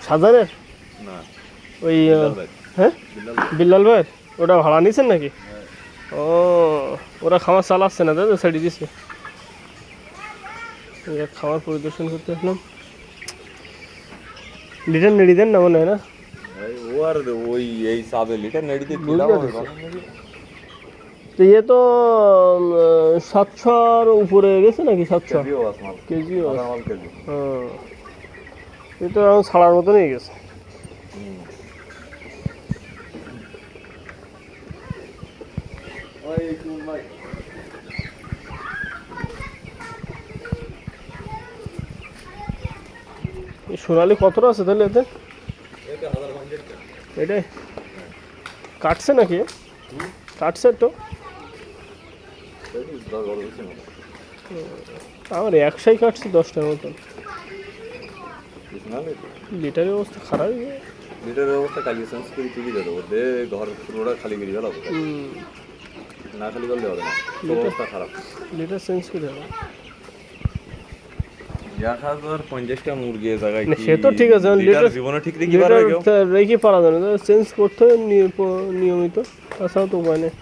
সাজারের না ওই হ্যাঁ বিল্লাল ভাই ওটা ভাড়া নিয়েছেন নাকি? ও ওরা খামার চালাচ্ছে না দাদা, ছেড়ে দিছে। খামার পরিদর্শন করতে আসলাম। লিটার নেড়ি দেন না মনে হয় না? ও আর ওই এই সাবে লিটার নেড়ি দিয়ে দিলাম তো ইয়ে তো 700-র উপরে গেছে নাকি? 700 কেজি? হ্যাঁ এ তো এখন ছাড়ার মতো নিয়ে গেছে। সোনালি কতটা আছে তাহলে এতে? এটাই কাটছে নাকি? কাটছে তো আমার একশাই কাটছে 10টার মতন। লিটারের অবস্থা খারাপ। লিটারের অবস্থা কালি চেঞ্জ করে ঠিকই দেবো দে, ঘর পুরোটা খালি করে গেল না, খালি করলে হবে না, অবস্থা খারাপ। লিটার চেঞ্জ করে দেবো। 1050টা মুরগি জায়গায় সে তো ঠিক আছে, লিটার জীবনে ঠিক রেখে পারবে কেউ? রেখে পারা যাবে না, চেঞ্জ করতে হয় নিয়মিত, তাছাড়া তো উপায় নেই।